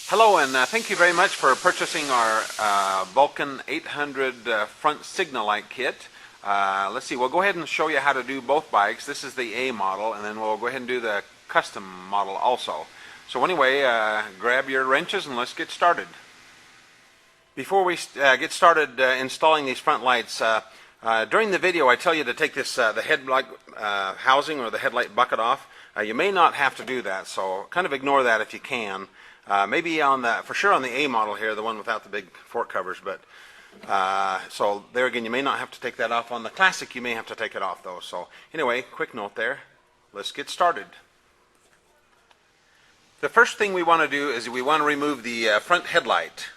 Hello, and thank you very much for purchasing our Vulcan 800 front signal light kit. Let's see, we'll go ahead and show you how to do both bikes. This is the A model, and then we'll go ahead and do the custom model also. So anyway, grab your wrenches and let's get started. Before we get started installing these front lights, during the video I tell you to take this the headlight housing or the headlight bucket off. You may not have to do that, so kind of ignore that if you can. Maybe for sure on the A model here, the one without the big fork covers, but so there again, you may not have to take that off. On the Classic, you may have to take it off though. So anyway, quick note there. Let's get started. The first thing we want to do is we want to remove the front headlight.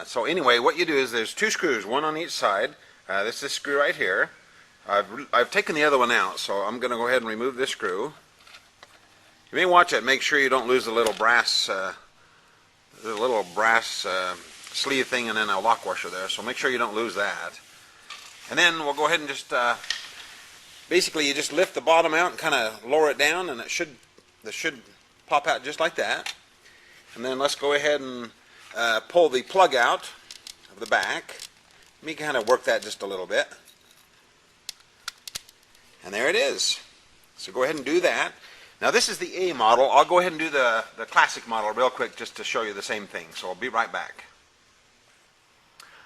So anyway, what you do is there's two screws, one on each side. This is screw right here. I've taken the other one out, so I'm going to go ahead and remove this screw. You may watch it. Make sure you don't lose the little brass sleeve thing and then a lock washer there. So make sure you don't lose that. And then we'll go ahead and just basically you just lift the bottom out and kind of lower it down, and this should pop out just like that. And then let's go ahead and pull the plug out of the back. Let me kind of work that just a little bit. And there it is. So go ahead and do that. Now this is the A model. I'll go ahead and do the Classic model real quick just to show you the same thing. So I'll be right back.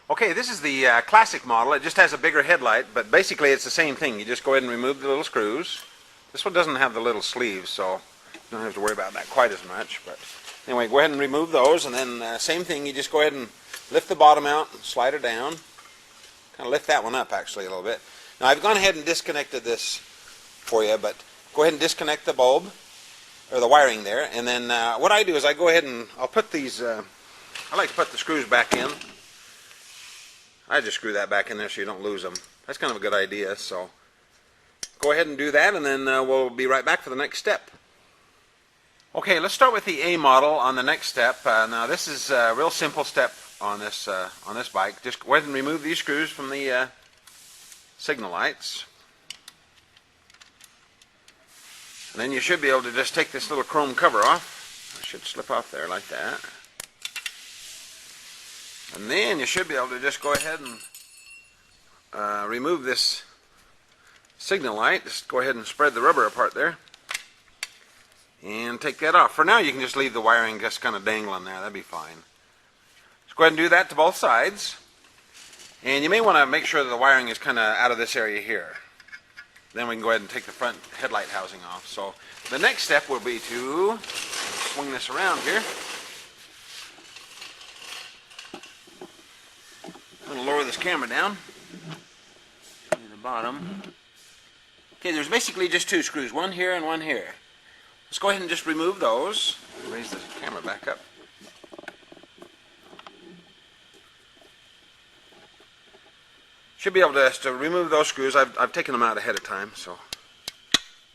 Okay, this is the Classic model. It just has a bigger headlight, but basically it's the same thing. You just go ahead and remove the little screws. This one doesn't have the little sleeves, so you don't have to worry about that quite as much. But anyway, go ahead and remove those, and then same thing. You just go ahead and lift the bottom out and slide it down. Kind of lift that one up actually a little bit. Now I've gone ahead and disconnected this for you, but go ahead and disconnect the bulb, or the wiring there, and then what I do is I go ahead and I'll put these, I like to put the screws back in. I just screw that back in there so you don't lose them. That's kind of a good idea, so go ahead and do that, and then we'll be right back for the next step. Okay, let's start with the A model on the next step. Now this is a real simple step on this bike. Just go ahead and remove these screws from the signal lights. And then you should be able to just take this little chrome cover off. It should slip off there like that. And then you should be able to just go ahead and remove this signal light. Just go ahead and spread the rubber apart there. And take that off. For now you can just leave the wiring just kind of dangling there. That'd be fine. Just go ahead and do that to both sides. And you may want to make sure that the wiring is kind of out of this area here. Then we can go ahead and take the front headlight housing off. So the next step will be to swing this around here. I'm going to lower this camera down to the bottom. Okay, there's basically just two screws, one here and one here. Let's go ahead and just remove those. Raise the camera back up. Should be able to remove those screws. I've taken them out ahead of time, so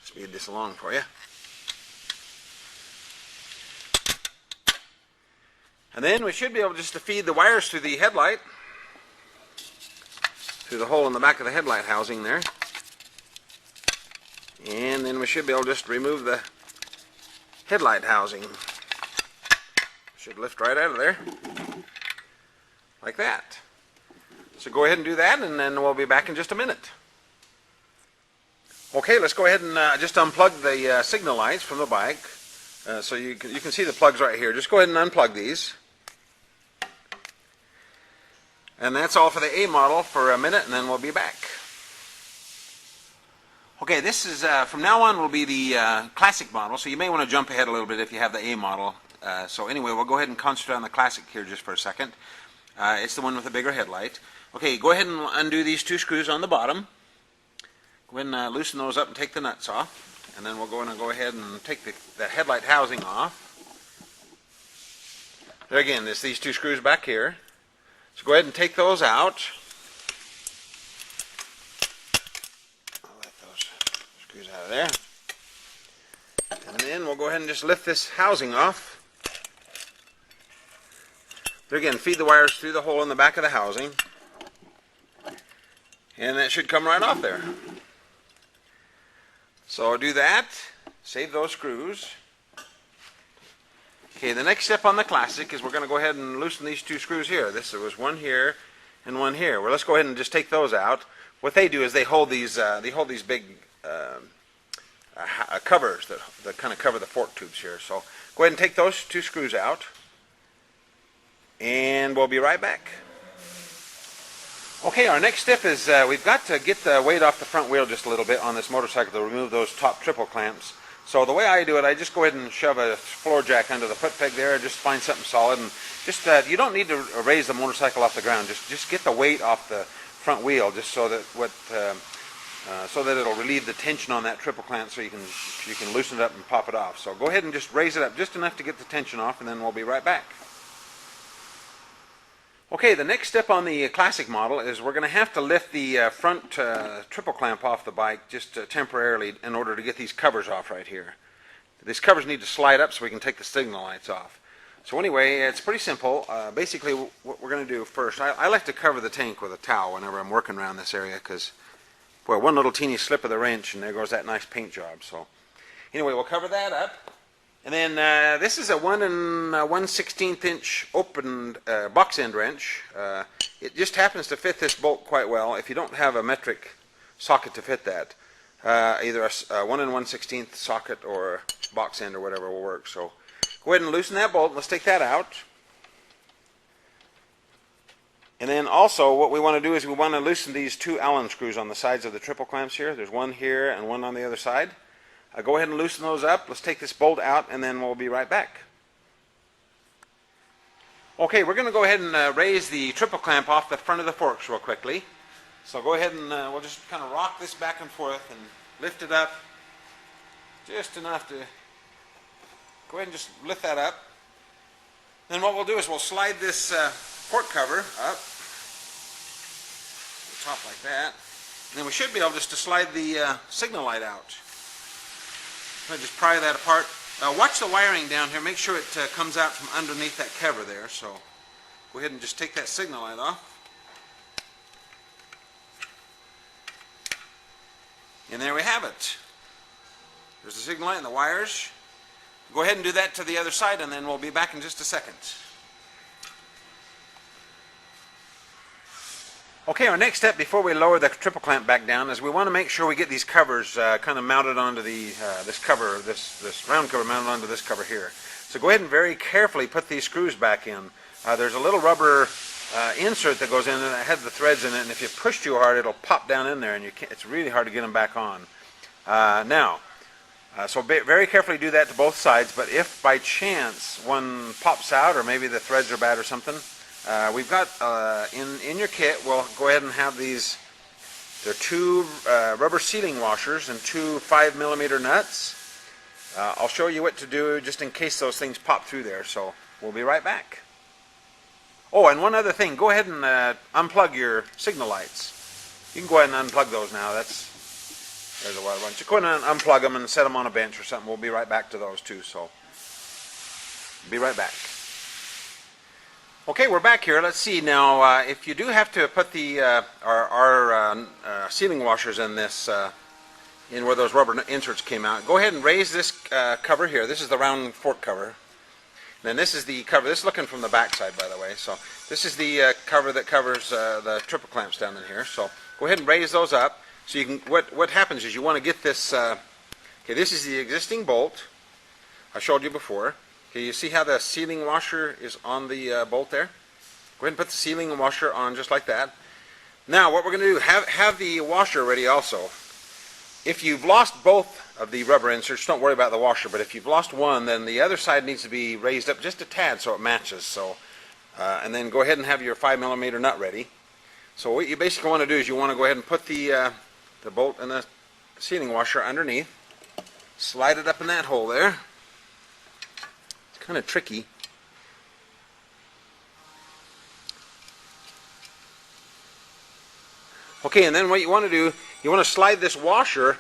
speed this along for you. And then we should be able just to feed the wires through the headlight, through the hole in the back of the headlight housing there. And then we should be able to just remove the headlight housing. Should lift right out of there, like that. So go ahead and do that, and then we'll be back in just a minute. Okay, let's go ahead and just unplug the signal lights from the bike. So you can see the plugs right here. Just go ahead and unplug these. And that's all for the A model for a minute, and then we'll be back. Okay, this is, from now on will be the Classic model, so you may want to jump ahead a little bit if you have the A model. So anyway, we'll go ahead and concentrate on the Classic here just for a second. It's the one with the bigger headlight. Okay, go ahead and undo these two screws on the bottom. Go ahead and loosen those up and take the nuts off. And then we'll go ahead and take the headlight housing off. There again, there's these two screws back here. So go ahead and take those out. I'll let those screws out of there. And then we'll go ahead and just lift this housing off. There again, feed the wires through the hole in the back of the housing. And that should come right off there. So do that, save those screws, Okay, the next step on the Classic is we're going to go ahead and loosen these two screws here. There was one here and one here. Well, let's go ahead and just take those out. What they do is they hold these big covers that kind of cover the fork tubes here. So go ahead and take those two screws out, and we'll be right back. Okay, our next step is we've got to get the weight off the front wheel just a little bit on this motorcycle to remove those top triple clamps. So the way I do it, I just go ahead and shove a floor jack under the foot peg there, just find something solid, and just you don't need to raise the motorcycle off the ground. Just get the weight off the front wheel, just so that so that it'll relieve the tension on that triple clamp, so you can loosen it up and pop it off. So go ahead and just raise it up just enough to get the tension off, and then we'll be right back. Okay, the next step on the Classic model is we're going to have to lift the front triple clamp off the bike just temporarily in order to get these covers off right here. These covers need to slide up so we can take the signal lights off. So anyway, it's pretty simple. Basically, what we're going to do first, I like to cover the tank with a towel whenever I'm working around this area, because, boy, one little teeny slip of the wrench and there goes that nice paint job. So anyway, we'll cover that up. And then this is a 1 1/16 inch open box end wrench. It just happens to fit this bolt quite well. If you don't have a metric socket to fit that, either a 1 1/16 socket or box end or whatever will work. So go ahead and loosen that bolt. Let's take that out. And then also what we want to do is we want to loosen these two Allen screws on the sides of the triple clamps here. There's one here and one on the other side. Go ahead and loosen those up. Let's take this bolt out, and then we'll be right back. Okay, we're going to go ahead and raise the triple clamp off the front of the forks real quickly. So go ahead and we'll just kind of rock this back and forth and lift it up just enough to go ahead and just lift that up. Then what we'll do is we'll slide this fork cover up the top like that. And then we should be able just to slide the signal light out. Just pry that apart. Watch the wiring down here. Make sure it comes out from underneath that cover there. So go ahead and just take that signal light off. And there we have it. There's the signal light and the wires. Go ahead and do that to the other side, and then we'll be back in just a second. Okay, our next step before we lower the triple clamp back down is we want to make sure we get these covers kind of mounted onto the this round cover mounted onto this cover here. So go ahead and very carefully put these screws back in. There's a little rubber insert that goes in and it has the threads in it, and if you push too hard it'll pop down in there, and it's really hard to get them back on. So very carefully do that to both sides, but if by chance one pops out or maybe the threads are bad or something, we've got in your kit, we'll go ahead and have these. They're two rubber sealing washers and two 5mm nuts. I'll show you what to do just in case those things pop through there, so we'll be right back. Oh, and one other thing, go ahead and unplug your signal lights. You can go ahead and unplug those now. There's a wire one. Just go ahead and unplug them and set them on a bench or something. We'll be right back to those too, so be right back. Okay, we're back here. Let's see now. If you do have to put the our sealing washers in this, in where those rubber inserts came out, go ahead and raise this cover here. This is the round fork cover. And then this is the cover. This is looking from the back side, by the way. So this is the cover that covers the triple clamps down in here. So go ahead and raise those up. So you can. What happens is you want to get this. Okay, this is the existing bolt I showed you before. Okay, you see how the sealing washer is on the bolt there? Go ahead and put the sealing washer on just like that. Now what we're going to do, have the washer ready also. If you've lost both of the rubber inserts, don't worry about the washer, but if you've lost one, then the other side needs to be raised up just a tad so it matches. So, and then go ahead and have your 5mm nut ready. So what you basically want to do is you want to go ahead and put the bolt and the sealing washer underneath. Slide it up in that hole there. Kind of tricky. Okay, and then what you want to do, you want to slide this washer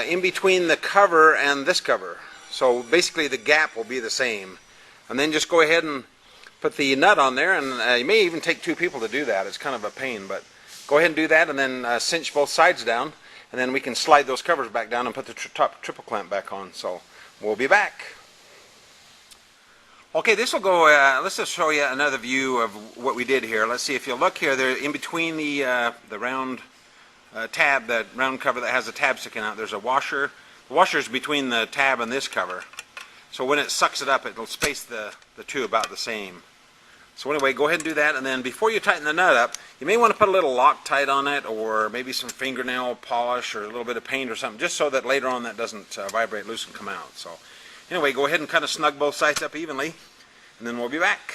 in between the cover and this cover. So basically the gap will be the same. And then just go ahead and put the nut on there, and you may even take two people to do that. It's kind of a pain, but go ahead and do that, and then cinch both sides down, and then we can slide those covers back down and put the top triple clamp back on. So we'll be back. Okay, this will go, let's just show you another view of what we did here. Let's see, if you look here, there in between the round tab, that round cover that has a tab sticking out, there's a washer. The washer is between the tab and this cover. So when it sucks it up, it'll space the two about the same. So anyway, go ahead and do that, and then before you tighten the nut up, you may want to put a little Loctite on it, or maybe some fingernail polish, or a little bit of paint or something, just so that later on that doesn't vibrate loose and come out. So anyway, go ahead and kind of snug both sides up evenly, and then we'll be back.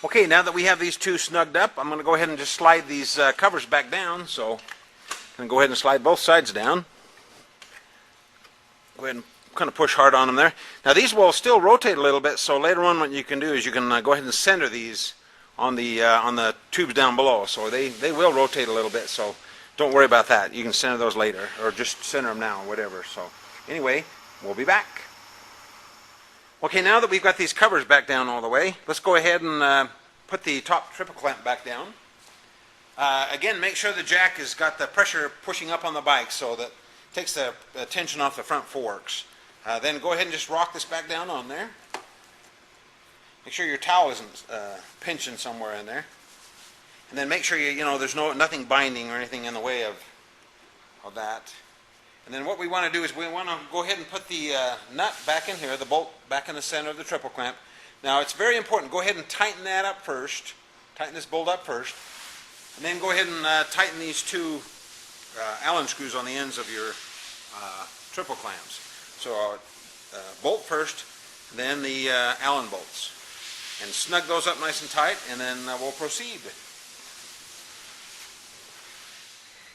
Okay, now that we have these two snugged up, I'm going to go ahead and just slide these covers back down. So I'm going to go ahead and slide both sides down. Go ahead and kind of push hard on them there. Now these will still rotate a little bit, so later on what you can do is you can go ahead and center these on the tubes down below. So they will rotate a little bit, so don't worry about that. You can center those later, or just center them now, whatever. So anyway, we'll be back. Okay, now that we've got these covers back down all the way, let's go ahead and put the top triple clamp back down. Again, make sure the jack has got the pressure pushing up on the bike, so that it takes the tension off the front forks. Then go ahead and just rock this back down on there. Make sure your towel isn't pinching somewhere in there. And then make sure there's nothing binding or anything in the way of that. And then what we want to do is we want to go ahead and put the nut back in here, the bolt back in the center of the triple clamp. Now it's very important, go ahead and tighten that up first. Tighten this bolt up first. And then go ahead and tighten these two Allen screws on the ends of your triple clamps. So bolt first, then the Allen bolts. And snug those up nice and tight, and then we'll proceed.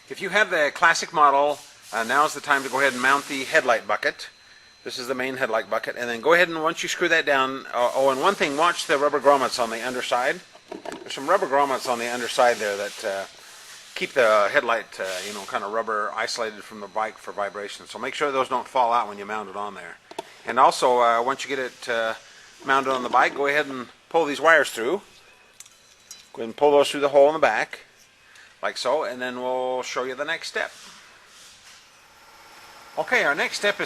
If you have the classic model, now's the time to go ahead and mount the headlight bucket. This is the main headlight bucket. And then go ahead and once you screw that down, and one thing, watch the rubber grommets on the underside. There's some rubber grommets on the underside there that keep the headlight, kind of rubber isolated from the bike for vibration. So make sure those don't fall out when you mount it on there. And also, once you get it mounted on the bike, go ahead and pull these wires through. Go ahead and pull those through the hole in the back, like so, and then we'll show you the next step. Okay, our next step is